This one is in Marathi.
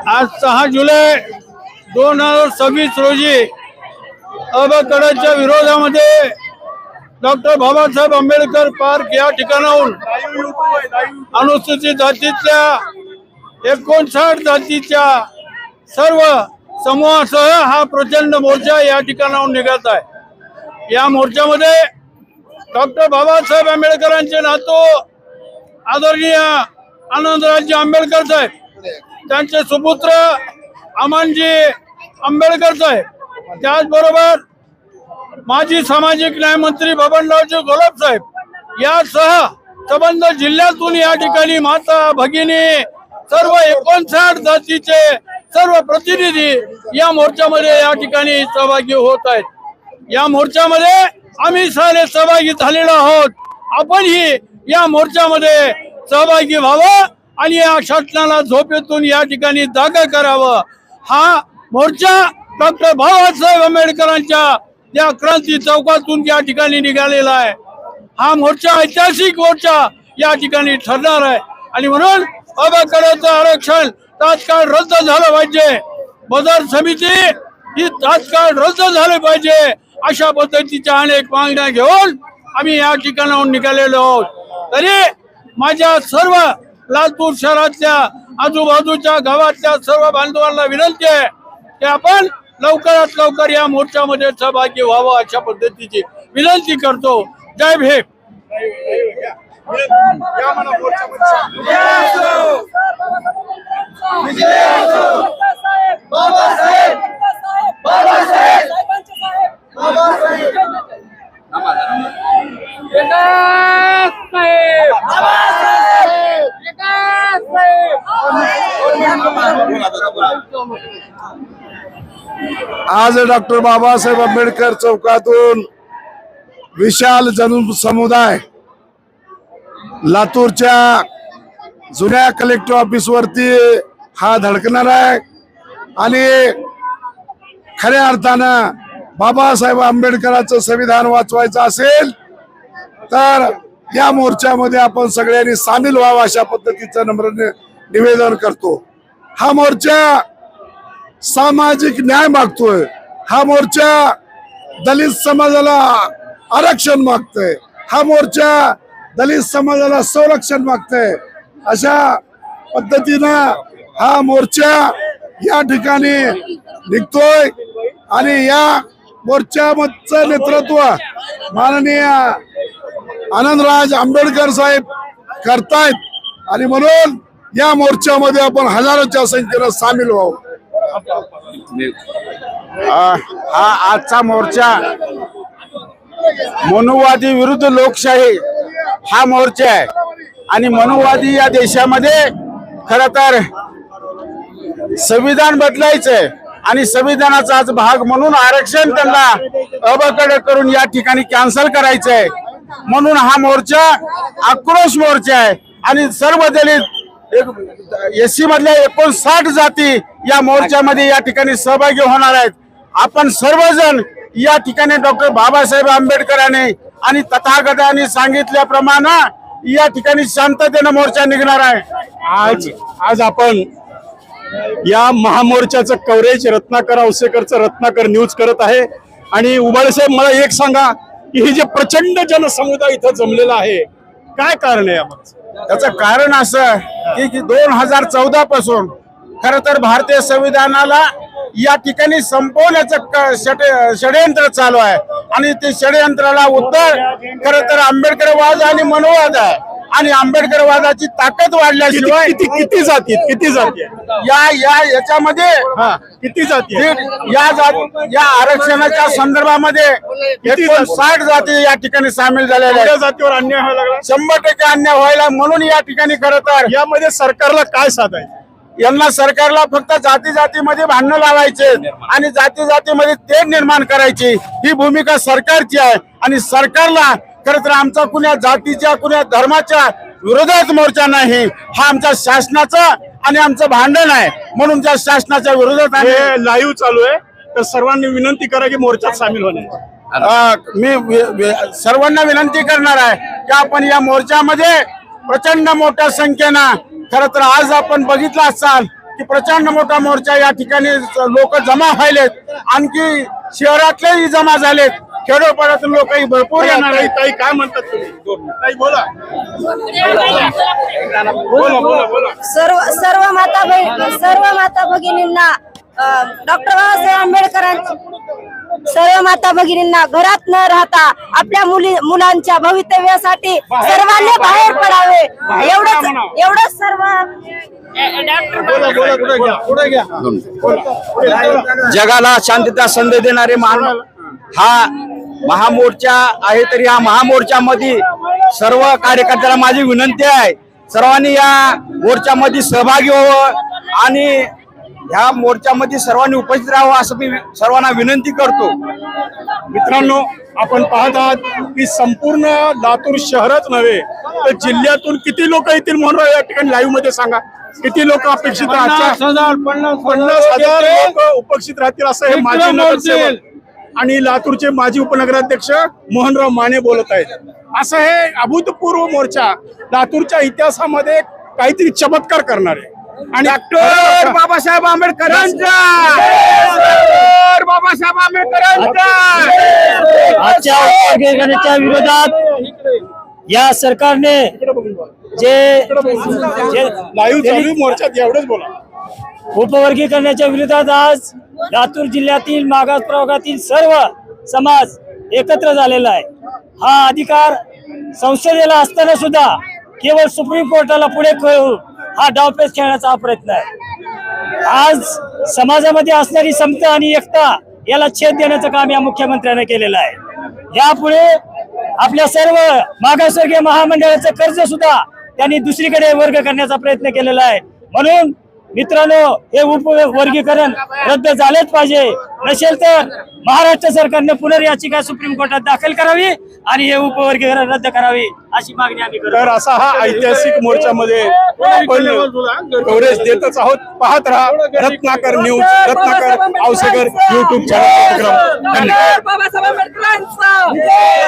आज 6 जुलै 2026 रोजी अबकडच्या विरोधामध्ये डॉक्टर बाबासाहेब आंबेडकर पार्क या ठिकाणाहून अनुसूचित जातीच्या 59 जातीच्या सर्व समूहासह हा प्रचंड मोर्चा या ठिकाणाहून निघत आहे। या मोर्चामध्ये डॉक्टर बाबासाहेब आंबेडकरांचे नातू आदरणीय आनंदराज आंबेडकर साहेब, त्यांचे सुपुत्र अमनजी आंबेडकर साहेब, त्याचबरोबर माजी सामाजिक न्याय मंत्री बबनरावजी घोलप साहेब यासह संबंध जिल्ह्यातून या ठिकाणी माता भगिनी सर्व 59 जातीचे सर्व प्रतिनिधी या मोर्चामध्ये या ठिकाणी सहभागी होत आहेत। या मोर्चामध्ये आम्ही सारे सहभागी झालेलो आहोत। आपणही या मोर्चामध्ये सहभागी व्हावं आणि या शासनाला झोपेतून या ठिकाणी जागा करावं। हा मोर्चा डॉक्टर बाबासाहेब आंबेडकरांच्या या क्रांती चौकातून या ठिकाणी निघालेला आहे। हा मोर्चा ऐतिहासिक मोर्चा या ठिकाणी ठरणार आहे आणि म्हणून अबकडचं आरक्षण तात्काळ रद्द झालं पाहिजे, बाजार समिती ही तात्काळ रद्द झाली पाहिजे, अशा पद्धतीच्या अनेक मागण्या घेऊन आम्ही या ठिकाणाहून निघालेलो आहोत। तरी माझ्या सर्व लातूर शहरातल्या आजूबाजूच्या गावातल्या सर्व बांधवांना विनंती आहे की आपण लवकरात लवकर या मोर्चामध्ये सहभागी व्हावं, अशा पद्धतीची विनंती करतो। जय भीम। आज डॉक्टर बाबासाहेब आंबेडकर चौकातून विशाल जनसमुदाय लातूरच्या जुन्या कलेक्टर ऑफिस वरती हा धडकणार आहे आणि खऱ्या अर्थानं बाबासाहेब आंबेडकरांचं संविधान वाचवायचं असेल तर या मोर्चामध्ये आपण सगळ्यांनी सामील व्हावं, अशा पद्धतीचं नम्र निवेदन करतो। हा मोर्चा सामाजिक न्याय मागतोय, हा मोर्चा दलित समाजाला आरक्षण मागतोय, हा मोर्चा दलित समाजाला संरक्षण मागतोय। अशा पद्धतीनं हा मोर्चा या ठिकाणी निघतोय आणि या मोर्चाचं नेतृत्व माननीय आनंदराज आंबेडकर साहेब करतायत आणि म्हणून या मोर्चामध्ये आपण हजारोच्या संख्येनं सामील व्हावं। हा आजचा मोर्चा मनुवादी विरुद्ध लोकशाही हा मोर्चा आहे आणि मनुवादी या देशामध्ये खरं तर संविधान बदलायचंय आणि संविधानाचा आज भाग म्हणून आरक्षण त्यांना अबकडे करून या ठिकाणी कॅन्सल करायचंय। म्हणून हा मोर्चा आक्रोश मोर्चा आहे आणि सर्व दलित एससी मधल्या 59 जाती या मोर्चामध्ये या ठिकाणी सहभागी होणार आहेत। आपण सर्वजण या ठिकाणी डॉक्टर बाबासाहेब आंबेडकरांनी आणि तथागतांनी सांगितल्याप्रमाणे या ठिकाणी शांततेने मोर्चा निघणार आहे। आज आपण या महामोर्चाचं कव्हरेज रत्नाकर औसेकरचं रत्नाकर न्यूज करत आहे आणि उबाळे साहेब, मला एक सांगा की हे जे प्रचंड जनसमुदाय इथं जमलेला आहे, काय कारण आहे यामध्ये? त्याचं कारण असं की 2014 पासून खरं तर भारतीय संविधानाला या ठिकाणी संपवण्याचं षडयंत्र चालू आहे आणि ते षडयंत्राला उत्तर खरं तर आंबेडकरवाद आणि मनोवाद आहे आणि आंबेडकरवादाची ताकद वाढल्याशिवाय किती जाती याच्यामध्ये किती जाती या आरक्षणाच्या संदर्भामध्ये 59 जाती या ठिकाणी सामील झालेल्या आहेत। जातीवर अन्याय व्हायला लागला, 100% अन्याय व्हायला, म्हणून या ठिकाणी खरं तर यामध्ये सरकारला काय साधायचं? यांना सरकारला फक्त जाती जातीमध्ये भांडणं लावायचे आणि जाती जातीमध्ये तेढ निर्माण करायची ही भूमिका सरकारची आहे आणि सरकारला खरं तर आमचा कुण्या जातीच्या कुण्या धर्माच्या विरोधात मोर्चा नाही, हा आमच्या शासनाचा आणि आमचं भांडण आहे। म्हणून त्या शासनाच्या विरोधात लाईव्ह चालू आहे, तर सर्वांनी विनंती करा की मोर्चात सामील होणे। सर्वांना विनंती करणार आहे की आपण या मोर्चामध्ये प्रचंड मोठ्या संख्येनं, खर तर आज आपण बघितलं असाल की प्रचंड मोठा मोर्चा या ठिकाणी लोक जमा व्हायलेत, आणखी शहरातलेही जमा झालेत, खेडोपाड्यातून लोकही भरपूर येणार आहेत. ताई काय म्हणतात तुम्ही? ताई बोला. बोला. सर्व माता भगिनींना डॉक्टर बाबासाहेब सर्व माता भगिनींना घरात न राहता आपल्या मुलांच्या भवितव्यासाठी सर्वांनी बाहेर पडावे, एवढंच सर्व जगाला शांतता संदेश देणारे हा महामोर्चा आहे. तरी हा महामोर्चामध्ये सर्व कार्यकर्त्यांना माझी विनंती आहे, सर्वांनी या मोर्चामध्ये सहभागी व्हावं आणि ह्या मोर्चामध्ये सर्वांनी उपस्थित राहावं असं मी सर्वांना विनंती करतो. मित्रांनो, आपण पाहत आहात की संपूर्ण लातूर शहरच नव्हे तर जिल्ह्यातून किती लोक येतील म्हणून या ठिकाणी लाईव्ह मध्ये सांगा. किती लोक अपेक्षित राहतात? 50,000 लोक उपस्थित राहतील असं हे माजी नगरसेवक आणि लातूरचे माजी उपनगराध्यक्ष मोहनराव माने बोलत आहेत. असं हे अभूतपूर्व मोर्चा लातूरच्या इतिहासामध्ये काहीतरी चमत्कार करणार आहे. आणि डॉक्टर बाबासाहेब आंबेडकरांचा, बाबासाहेब आंबेडकरांचा आजच्या वर्गीकरणाच्या विरोधात या सरकारने जे लाईव्ह चालू मोर्चात एवढंच बोला. उपवर्गीकरणाच्या विरोधात आज लातूर जिल्ह्यातील मागास प्रवर्गातील सर्व समाज एकत्र झालेला आहे. हा अधिकार संसदेला असताना सुद्धा केवळ सुप्रीम कोर्टाला पुढे करून हा डावपेच खेळण्याचा हा प्रयत्न आहे. आज समाजामध्ये असणारी समता आणि एकता याला छेद देण्याचं काम या मुख्यमंत्र्यांनी केलेलं आहे. यापुढे आपल्या सर्व मागासवर्गीय महामंडळाचं कर्ज सुद्धा त्यांनी दुसरीकडे वर्ग करण्याचा प्रयत्न केलेला आहे. म्हणून मित्रांनो, हे उपवर्गीकरण रद्द झालेच पाहिजे. नसेल तर महाराष्ट्र सरकारने पुनर्याचिका सुप्रीम कोर्टात दाखल करावी आणि हे उपवर्गीकरण रद्द करावी अशी मागणी आम्ही करतो. तर असा हा ऐतिहासिक मोर्चामध्ये आपण कव्हरेज देतच आहोत. पाहत राहा Ratnakar news, Ratnakar Ausekar YouTube channel. धन्यवाद.